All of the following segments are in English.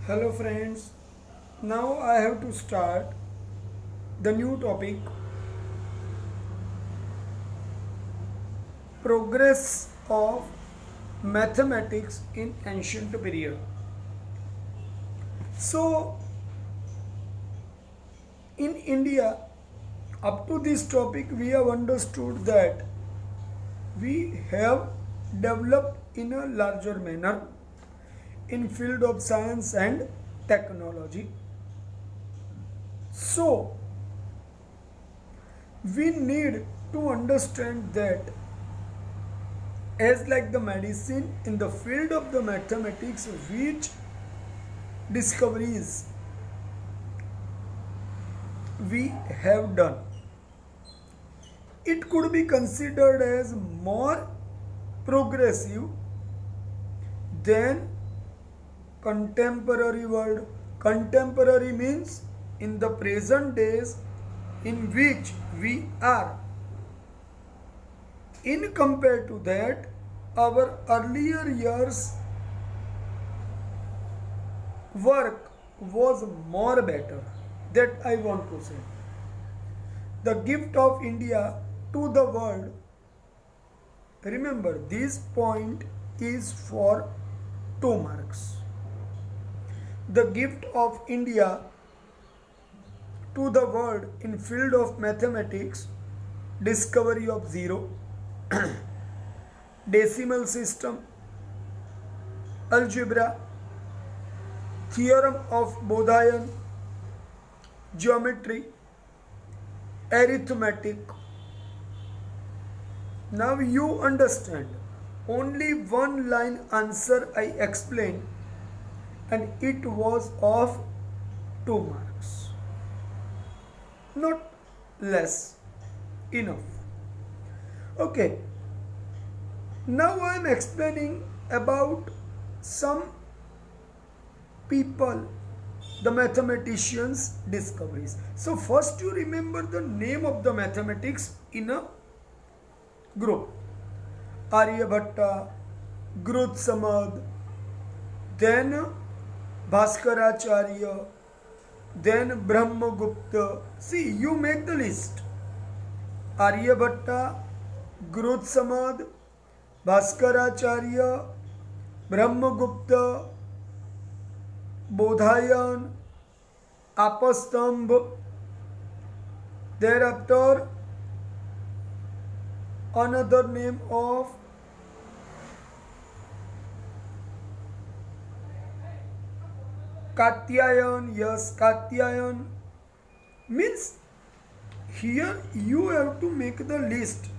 Hello friends, now I have to start the new topic, progress of mathematics in ancient period. So in India, up to this topic we have understood that we have developed in a larger manner in field of science and technology. So we need to understand that as like the medicine in the field of the mathematics, which discoveries we have done, it could be considered as more progressive than contemporary world. Contemporary means in the present days in which we are. In compared to that, our earlier years work was more better. That I want to say. The gift of India to the world. Remember, this point is for 2 marks. The gift of India to the world in field of mathematics, discovery of zero, decimal system, algebra, theorem of Bodhayan, geometry, arithmetic. Now you understand. Only one line answer I explained, and it was of 2 marks. Not less. Enough. Okay. Now I am explaining about some people, the mathematicians' discoveries. So first you remember the name of the mathematics in a group. Aryabhatta, Grudh Samad, then Bhaskaracharya, then Brahmagupta. See, you make the list. Aryabhatta, Grudh Samad, Bhaskaracharya, Brahmagupta, Bodhayan, Apastambh. Thereafter, another name of Katyayan. Yes, Katyayan means here you have to make the list,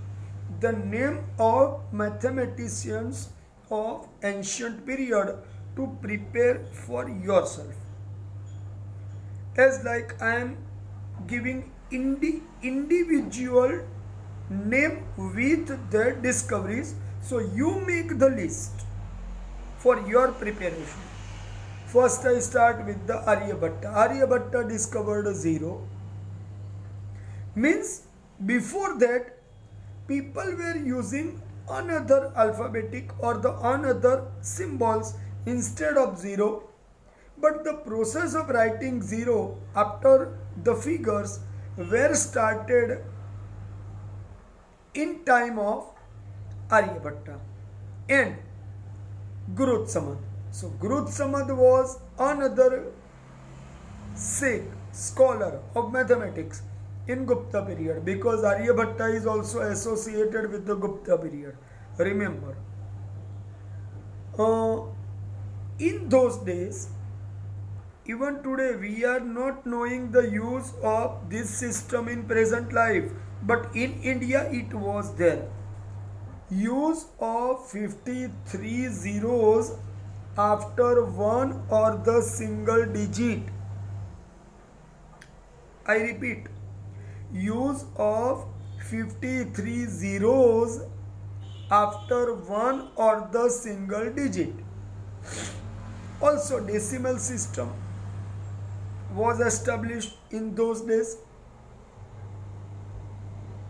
the name of mathematicians of ancient period to prepare for yourself. As like I am giving individual name with their discoveries, so you make the list for your preparation. First I start with the Aryabhatta. Aryabhatta discovered zero. Means before that people were using another alphabetic or the another symbols instead of zero, but the process of writing zero after the figures were started in time of Aryabhatta and Grudh Samad. So Grudh Samad was another Sikh scholar of mathematics in Gupta period, because Aryabhatta is also associated with the Gupta period. Remember, in those days, even today we are not knowing the use of this system in present life, but in India it was there. Use of 53 zeros after one or the single digit. I repeat, use of 53 zeros after one or the single digit. Also, decimal system was established in those days.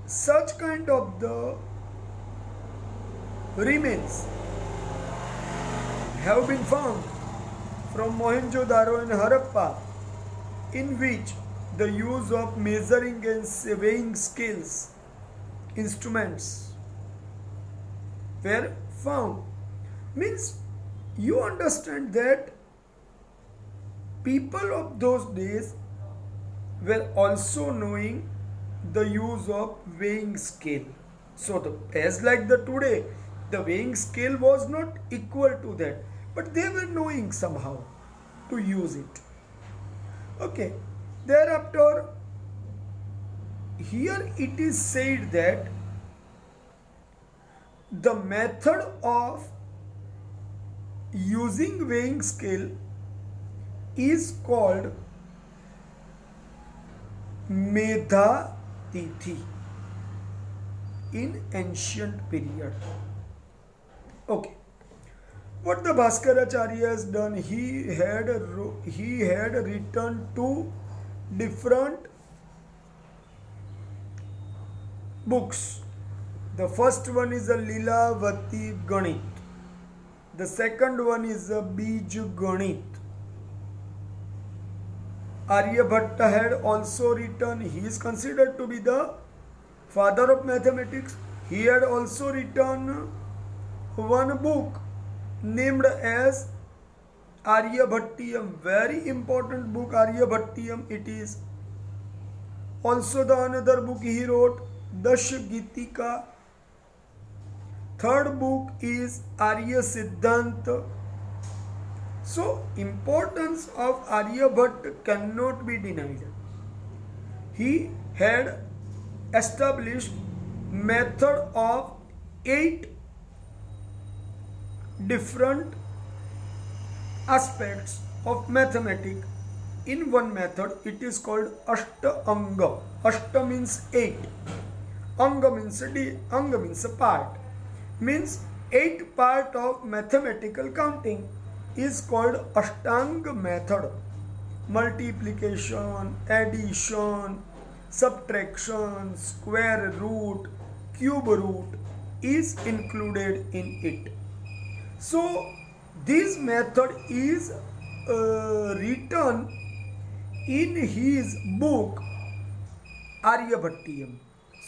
Such kind of the remains have been found from Mohenjo-daro and Harappa, in which the use of measuring and weighing scales instruments were found. Means you understand that people of those days were also knowing the use of weighing scale. So as like the today, the weighing scale was not equal to that, but they were knowing somehow to use it. Okay, thereafter here it is said that the method of using weighing scale is called Medha Tithi in ancient period. Okay, what the Bhaskaracharya has done, he had written two different books. The first one is a Lilavati Ganit. The second one is a Bij Ganit. Aryabhatta had also written, he is considered to be the father of mathematics. He had also written one book named as Aryabhattiyam, very important book, Aryabhattiyam it is. Also the another book he wrote, Dash Gitika. Third book is Arya Siddhanta. So importance of Aryabhatta cannot be denied. He had established method of 8 different aspects of mathematics in one method. It is called Ashta Anga. Ashta means 8. Anga means a part. Means 8 part of mathematical counting is called Ashtanga method. Multiplication, addition, subtraction, square root, cube root is included in it. So this method is written in his book Aryabhattiyam.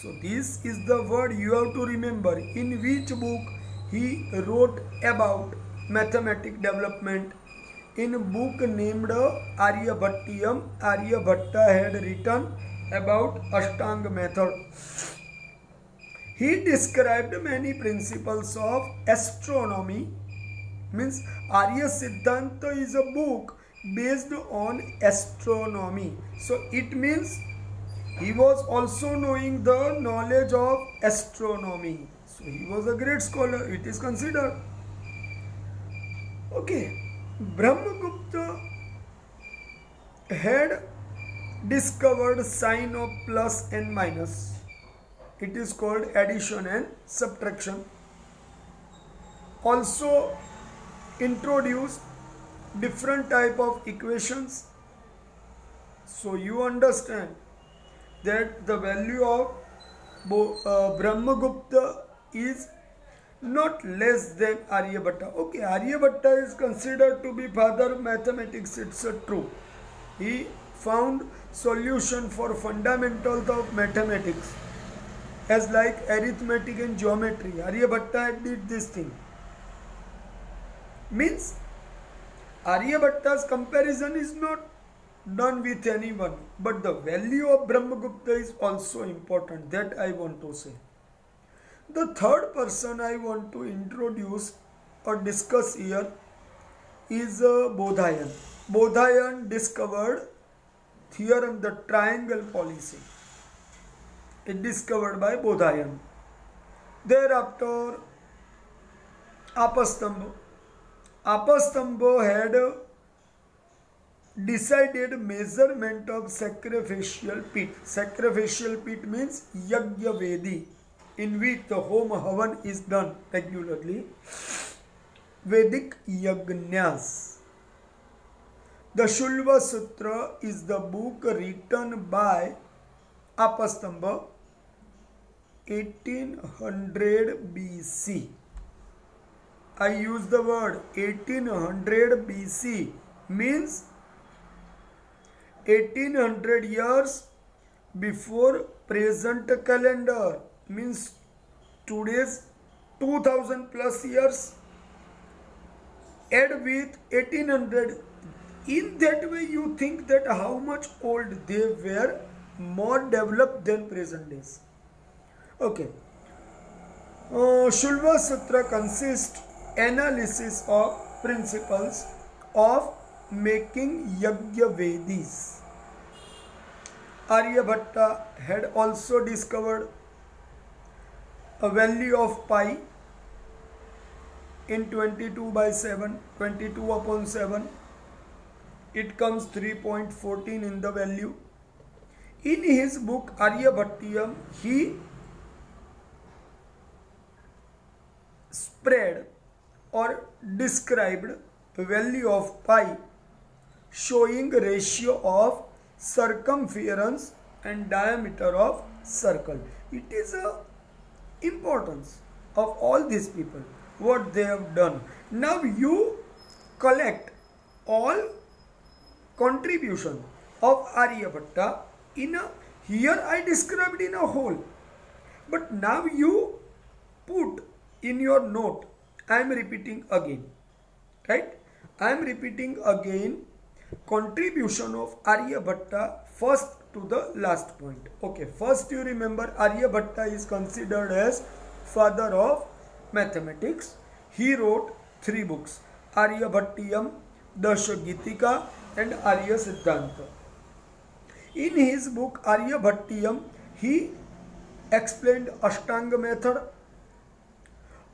So this is the word you have to remember, in which book he wrote about mathematics development. In a book named Aryabhattiyam, Aryabhatta had written about Ashtanga method. He described many principles of astronomy. Means Arya Siddhanta is a book based on astronomy. So it means he was also knowing the knowledge of astronomy. So he was a great scholar, it is considered. Okay, Brahmagupta had discovered sign of plus and minus. It is called addition and subtraction. Also introduced different type of equations. So you understand that the value of Brahmagupta is not less than Aryabhatta. Okay, Aryabhatta is considered to be father of mathematics, it's true. He found solution for fundamentals of mathematics as like arithmetic and geometry. Aryabhatta did this thing. Means Aryabhatta's comparison is not done with anyone, but the value of Brahmagupta is also important, that I want to say. The third person I want to introduce or discuss here is Bodhayan. Bodhayan discovered theorem, the triangle policy. It discovered by Bodhayan. Thereafter Apastamba. Apastamba had decided measurement of sacrificial pit. Sacrificial pit means Yajna Vedi, in which the Homa Havan is done regularly. Vedic Yajnas. The Shulva Sutra is the book written by Apastamba 1800 BC. I use the word 1800 BC, means 1800 years before present calendar, means today's 2000 plus years add with 1800. In that way you think that how much old they were, more developed than present days. Okay. Shulva Sutra consists analysis of principles of making Yajna Vedis. Aryabhatta had also discovered a value of pi in 22 by 7, 22 upon 7. It comes 3.14 in the value. In his book Aryabhattiyam, he spread or described the value of pi showing ratio of circumference and diameter of circle. It is a importance of all these people, what they have done. Now you collect all contribution of Aryabhatta in a, here I described in a whole, but now you put in your note, I am repeating again, right? I am repeating again contribution of Aryabhatta first to the last point. Okay, first you remember Aryabhatta is considered as father of mathematics. He wrote 3 books, Aryabhattiyam, Dashagitika and Arya Siddhanta. In his book Aryabhattiyam, he explained Ashtanga method.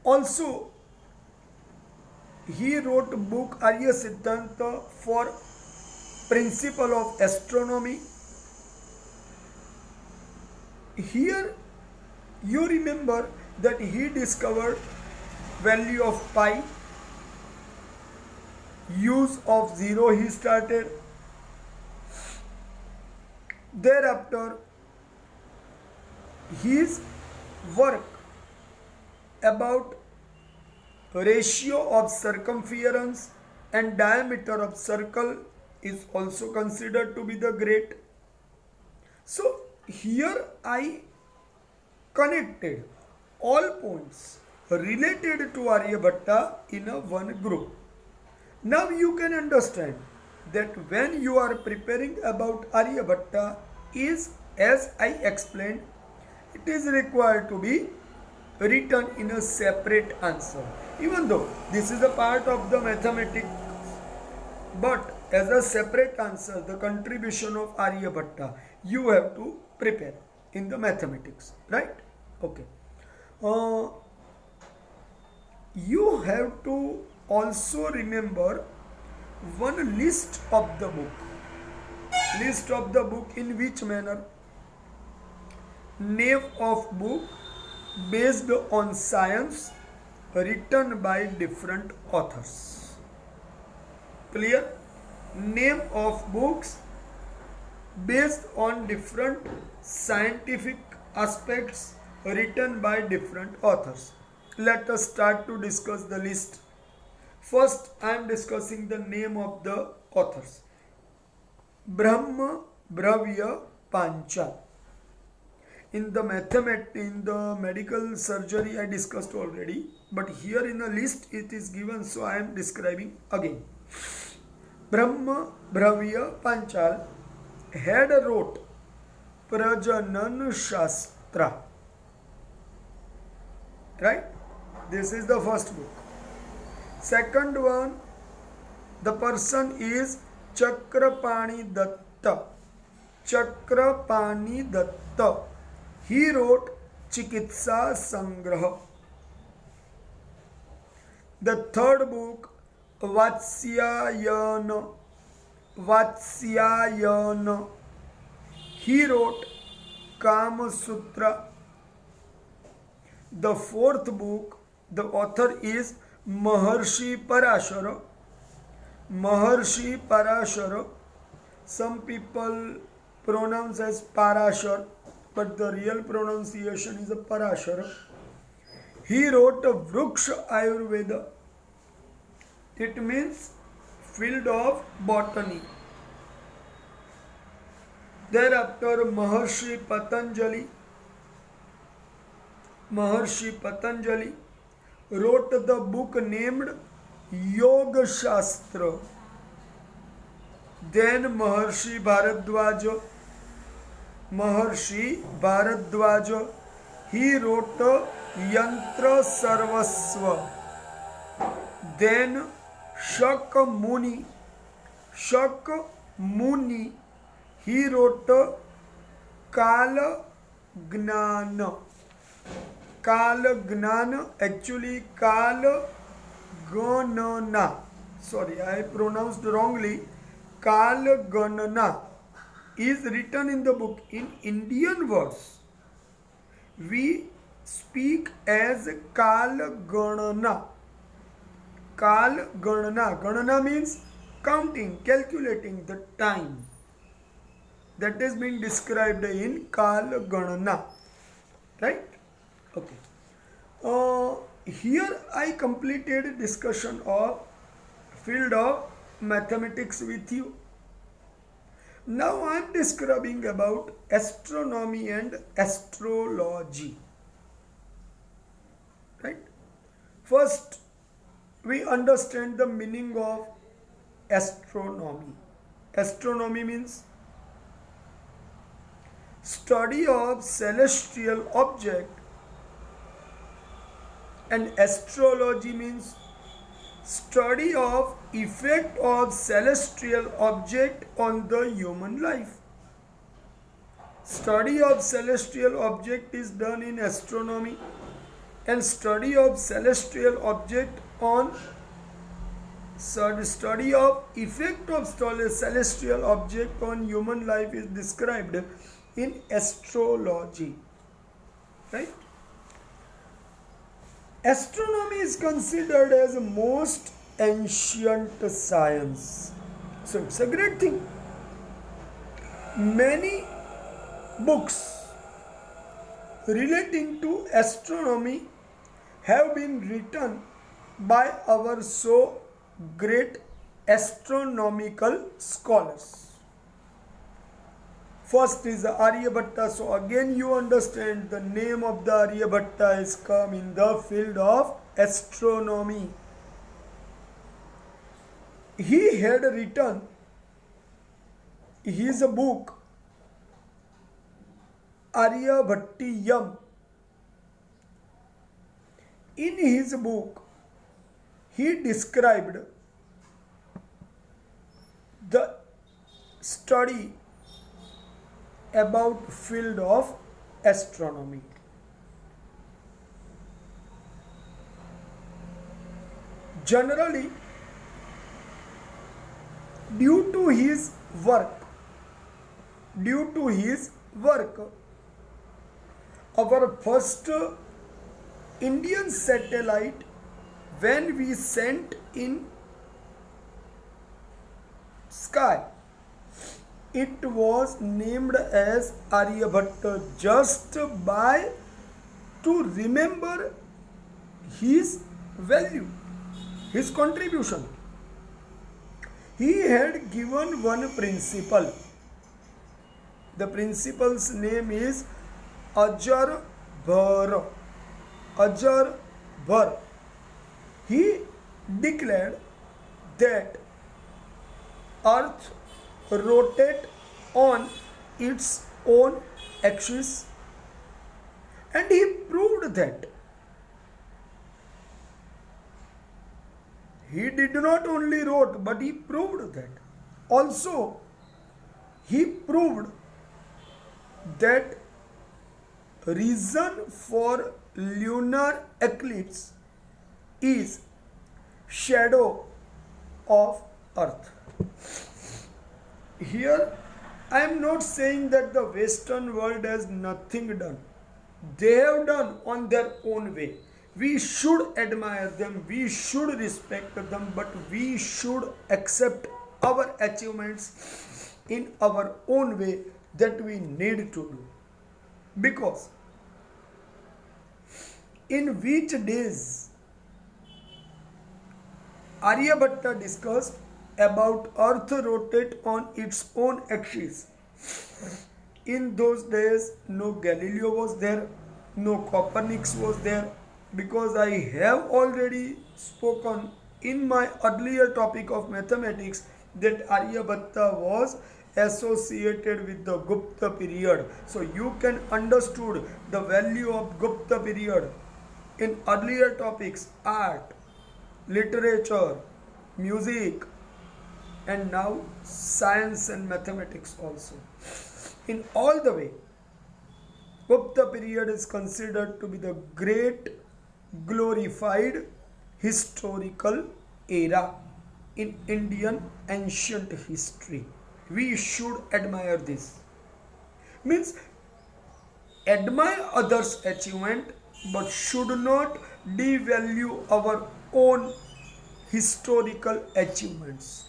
Also, he wrote a book Arya Siddhanta for principle of astronomy. Here you remember that he discovered value of pi, use of zero he started. Thereafter his work about ratio of circumference and diameter of circle is also considered to be the great. So here I connected all points related to Aryabhatta in a one group. Now you can understand that when you are preparing about Aryabhatta is, as I explained, it is required to be written in a separate answer. Even though this is a part of the mathematics, but as a separate answer, the contribution of Aryabhatta you have to prepare in the mathematics, right? Okay. You have to also remember one list of the book. List of the book in which manner? Name of book based on science written by different authors. Clear? Name of books based on different scientific aspects written by different authors. Let us start to discuss the list. First, I am discussing the name of the authors. Brahma, Bravya, Panchal. In the medical surgery I discussed already, but here in the list it is given, so I am describing again. Brahma, Bravya, Panchal had wrote Prajanan Shastra. Right? This is the first book. Second one, the person is Chakrapani Datta. Chakrapani Datta. He wrote Chikitsa Sangraha. The third book, Vatsyayana. Vatsyayana. He wrote Kama Sutra. The fourth book, the author is Maharshi Parashara. Maharshi Parashara. Some people pronounce as Parashar, but the real pronunciation is a Parashara. He wrote a Vriksha Ayurveda. It means field of botany. Thereafter, Maharshi Patanjali wrote the book named Yoga Shastra. Then Maharshi Bharadwaja, he wrote Yantra Sarvasva. Then Shak Muni, he wrote Kala Gnana. Actually Kala Ganana. Sorry, I pronounced wrongly. Kala Ganana is written in the book in Indian words. We speak as Kala Ganana. Ganana means counting, calculating the time. That is being described in Kala Ganana. Right? Okay. Here I completed discussion of field of mathematics with you. Now I am describing about astronomy and astrology. Right? First, we understand the meaning of astronomy. Astronomy means study of celestial object, and astrology means study of effect of celestial object on the human life. Study of celestial object is done in astronomy, and study of celestial object on study of effect of celestial object on human life is described in astrology. Right? Astronomy is considered as the most ancient science. So it's a great thing. Many books relating to astronomy have been written by our so great astronomical scholars. First is the Aryabhatta. So again you understand the name of the Aryabhatta is come in the field of astronomy. He had written his book Aryabhattiyam. In his book, he described the study about field of astronomy. Generally, due to his work, our first Indian satellite, when we sent in sky, it was named as Aryabhatta just by to remember his value, his contribution. He had given one principle. The principle's name is Ajar Bhar. Ajar Bhar. He declared that Earth rotate on its own axis, and he proved that. He did not only wrote, but he proved that. Also, he proved that reason for lunar eclipse is shadow of Earth. Here, I am not saying that the Western world has nothing done. They have done on their own way. We should admire them, we should respect them, but we should accept our achievements in our own way that we need to do. Because in which days Aryabhatta discussed about Earth rotate on its own axis. In those days, no Galileo was there, no Copernicus was there, because I have already spoken in my earlier topic of mathematics that Aryabhatta was associated with the Gupta period. So you can understood the value of Gupta period in earlier topics, art, literature, music, and now science and mathematics also. In all the way, Gupta period is considered to be the great glorified historical era in Indian ancient history. We should admire this. Means admire others' achievement but should not devalue our own historical achievements.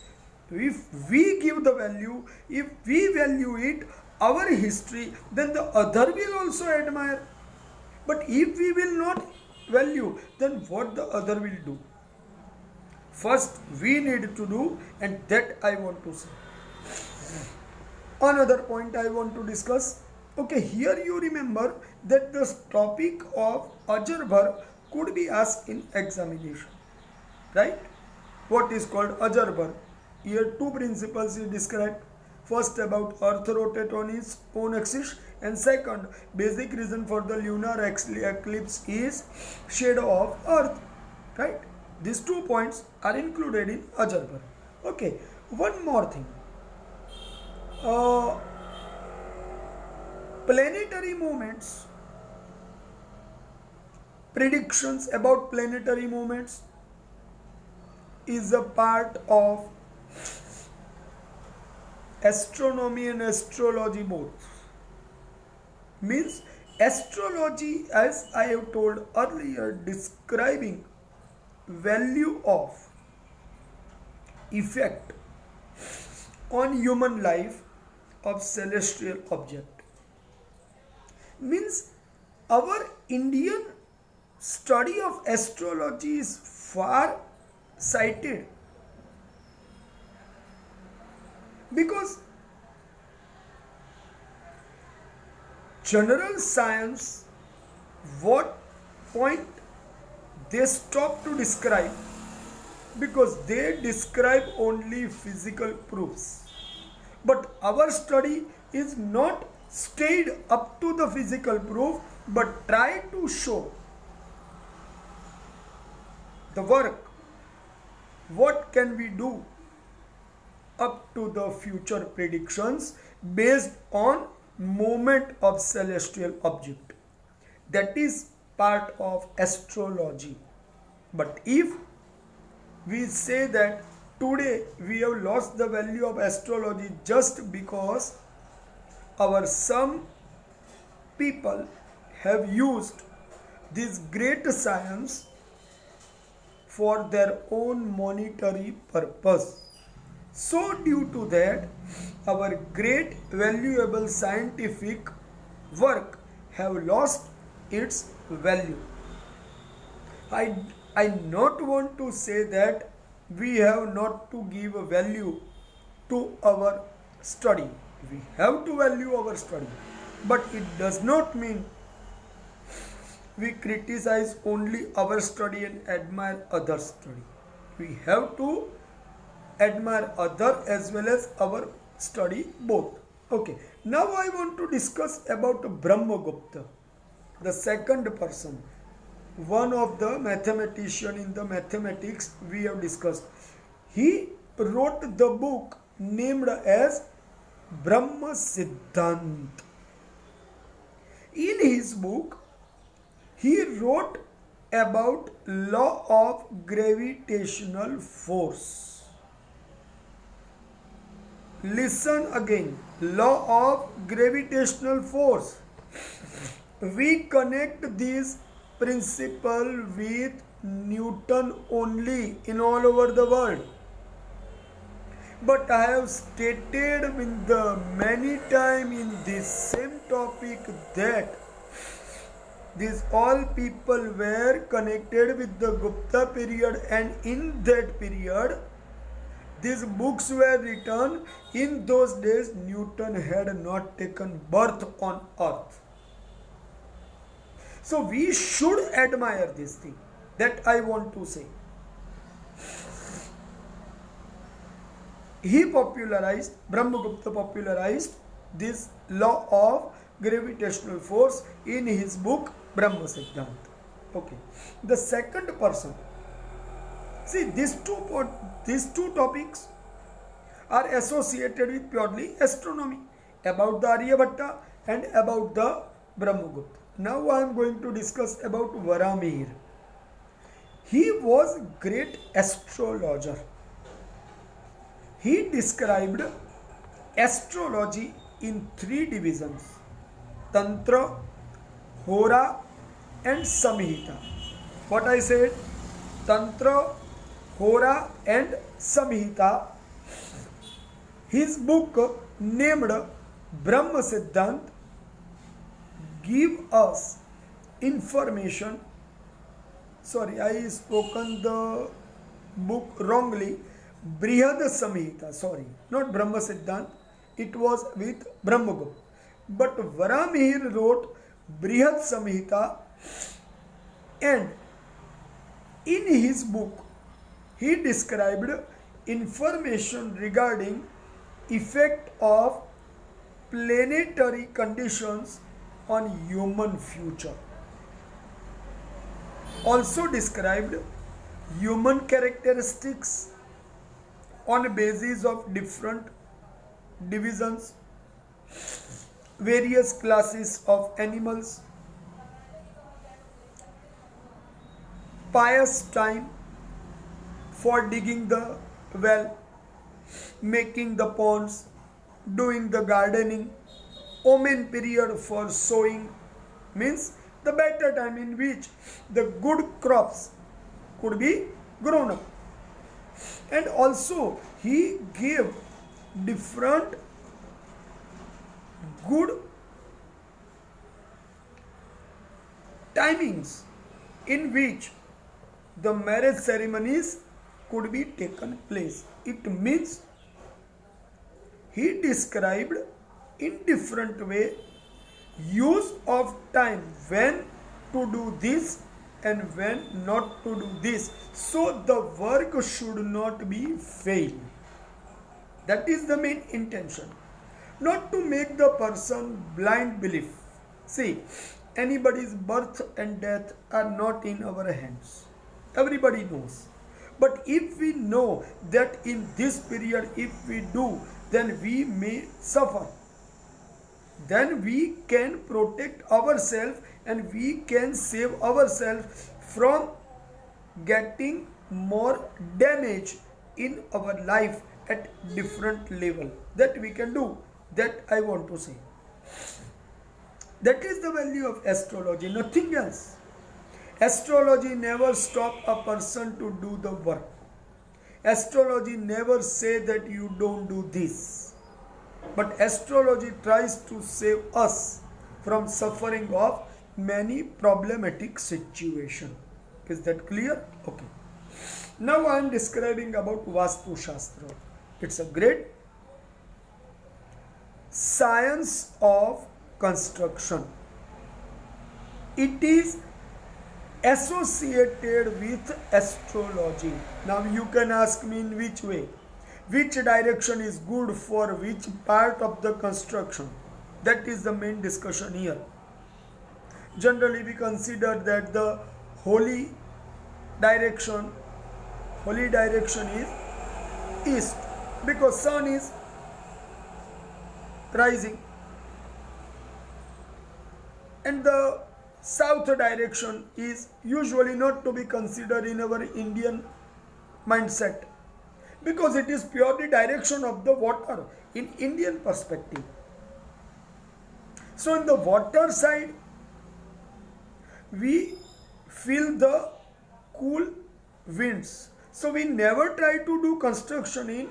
If we give the value, if we value it, our history, then the other will also admire. But if we will not value, then what the other will do? First, we need to do, and that I want to say. Another point I want to discuss. Okay, here you remember that the topic of Ajarbar could be asked in examination, right? What is called Ajarbar? Here two principles is described. First, about Earth rotate on its own axis, and second, basic reason for the lunar eclipse is shadow of Earth, right? These 2 points are included in Ajarbar. Okay, one more thing. Planetary movements, predictions about planetary movements is a part of astronomy and astrology both. Means astrology, as I have told earlier, describing value of effect on human life of celestial object. Means our Indian study of astrology is far sighted, because general science, what point they stop to describe, because they describe only physical proofs. But our study is not stayed up to the physical proof, but try to show the work, what can we do up to the future predictions based on movement of celestial object. That is part of astrology. But if we say that today we have lost the value of astrology just because our some people have used this great science for their own monetary purpose, so due to that, our great valuable scientific work have lost its value. I not want to say that we have not to give a value to our study. We have to value our study, but it does not mean we criticize only our study and admire other study. We have to admire other as well as our study both. Okay, now I want to discuss about Brahmagupta, the second person, one of the mathematician in the mathematics we have discussed. He wrote the book named as Brahma Siddhant. In his book, he wrote about law of gravitational force. Listen again, law of gravitational force. We connect this principle with Newton only in all over the world. But I have stated in the many times in this same topic that these all people were connected with the Gupta period, and in that period These books were written in those days. Newton had not taken birth on earth. So we should admire this thing. That I want to say. Brahmagupta popularized this law of gravitational force in his book Brahma Siddhanta. Okay. The second person. See, these two topics are associated with purely astronomy, about the Aryabhatta and about the Brahmagupta. Now I am going to discuss about Varamihir. He was great astrologer. He described astrology in three divisions: Tantra, Hora and Samhita. What I said? Tantra, Hora and Samhita. His book named Brahma Siddhant give us information. Sorry, I spoken the book wrongly. Brihad Samhita, sorry, not Brahma Siddhant, it was with Brahmagupta. But Varamihir wrote Brihad Samhita, and in his book he described information regarding effect of planetary conditions on human future. Also described human characteristics on basis of different divisions, various classes of animals, pious time for digging the well, making the ponds, doing the gardening, omen period for sowing, means the better time in which the good crops could be grown up. And also he gave different good timings in which the marriage ceremonies could be taken place. It means he described in different way use of time, when to do this and when not to do this, so the work should not be fail. That is the main intention, not to make the person blind belief. See, anybody's birth and death are not in our hands, everybody knows. But if we know that in this period if we do, then we may suffer, then we can protect ourselves and we can save ourselves from getting more damage in our life at different level. That we can do. That I want to say. That is the value of astrology, nothing else. Astrology never stop a person to do the work. Astrology never say that you don't do this. But astrology tries to save us from suffering of many problematic situations. Is that clear? Okay. Now I am describing about Vastu Shastra. It's a great science of construction. It is associated with astrology. Now you can ask me in which way, which direction is good for which part of the construction. That is the main discussion here. Generally we consider that the holy direction is east, because sun is rising, and the south direction is usually not to be considered in our Indian mindset, because it is purely direction of the water in Indian perspective. So in the water side we feel the cool winds, so we never try to do construction in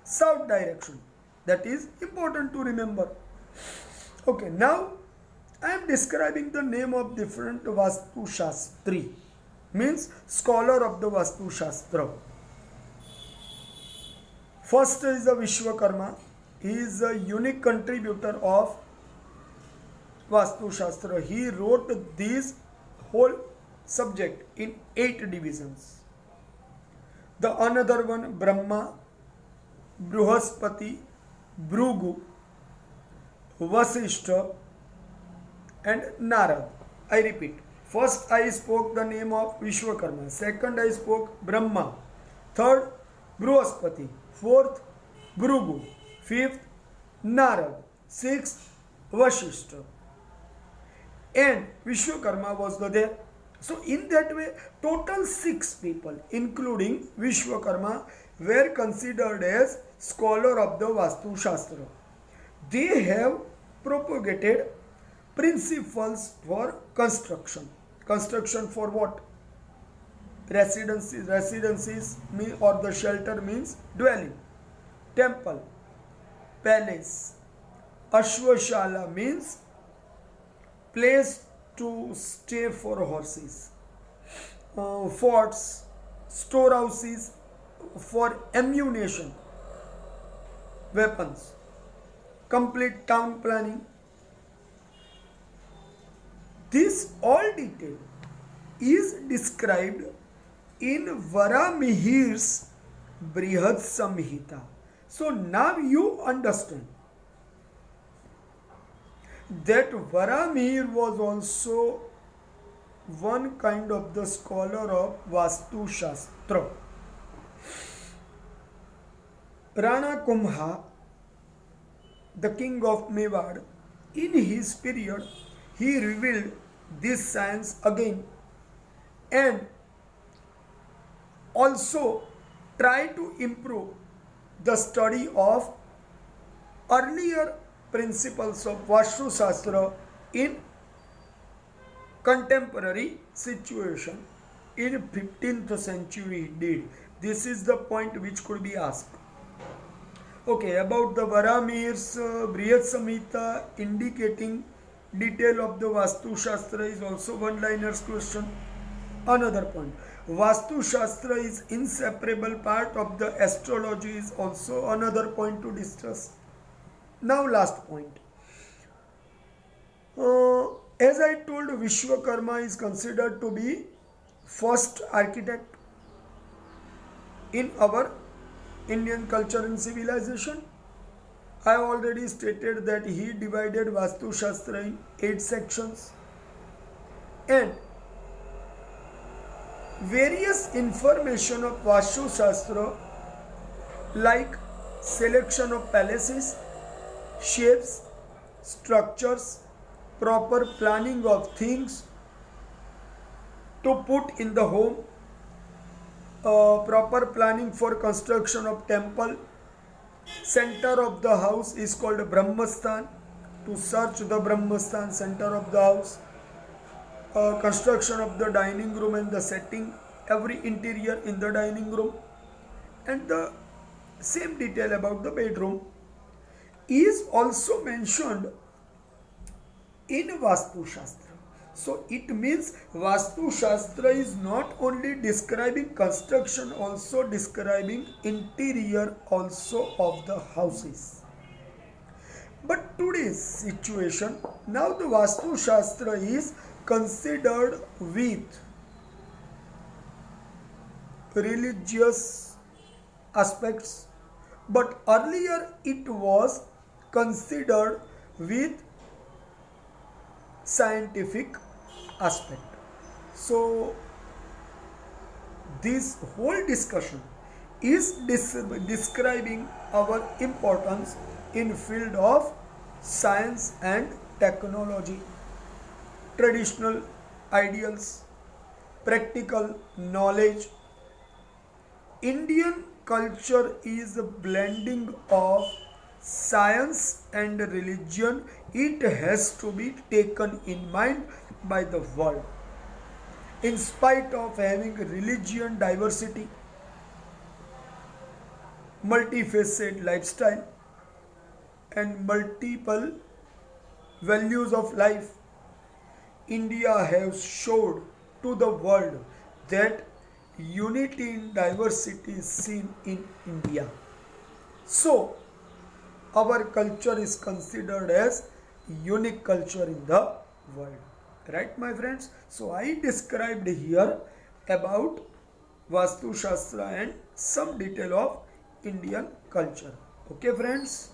south direction. That is important to remember. Okay, now I am describing the name of different Vastu Shastri, means scholar of the Vastu Shastra. First is the Vishwakarma. He is a unique contributor of Vastu Shastra. He wrote this whole subject in 8 divisions. The another one, Brahma, Bruhaspati, Bhrugu, Vasishtha, and Narad. I repeat. First I spoke the name of Vishwakarma. Second I spoke Brahma. Third, Bruhaspati. Fourth, Bhrugu. Fifth, Narad. Sixth, Vasishtha. And Vishwakarma was there. So in that way, total 6 people, including Vishwakarma, were considered as scholar of the Vastu Shastra. They have propagated principles for construction. Construction for what? Residencies. Residencies mean, or the shelter means dwelling. Temple, palace. Ashwashala means place to stay for horses. Forts, storehouses for ammunition, weapons. Complete town planning. This all detail is described in Varamihir's Brihad Samhita. So now you understand that Varamihir was also one kind of the scholar of Vastu Shastra. Rana Kumbha, the king of Mewar, in his period, he revealed this science again and also tried to improve the study of earlier principles of Vastu Shastra in contemporary situation. In 15th century he did. This is the point which could be asked. Okay, about the Varamihir's Brihad Samhita indicating detail of the Vastu Shastra is also one-liner's question. Another point, Vastu Shastra is inseparable part of the astrology is also another point to discuss. Now last point. As I told, Vishwakarma is considered to be first architect in our Indian culture and civilization. I already stated that he divided Vastu Shastra in 8 sections and various information of Vastu Shastra like selection of palaces, shapes, structures, proper planning of things to put in the home, proper planning for construction of temple. Center of the house is called Brahmastan. To search the Brahmastan, center of the house. Construction of the dining room and the setting, every interior in the dining room, and the same detail about the bedroom is also mentioned in Vastu Shastra. So it means Vastu Shastra is not only describing construction, also describing interior also of the houses. But today's situation, now the Vastu Shastra is considered with religious aspects, but earlier it was considered with scientific aspect. So this whole discussion is describing our importance in field of science and technology, traditional ideals, practical knowledge. Indian culture is a blending of science and religion. It has to be taken in mind by the world. In spite of having religion diversity, multifaceted lifestyle, and multiple values of life, India has showed to the world that unity in diversity is seen in India. So our culture is considered as unique culture in the world, right my friends? So I described here about Vastu Shastra and some detail of Indian culture. Okay friends.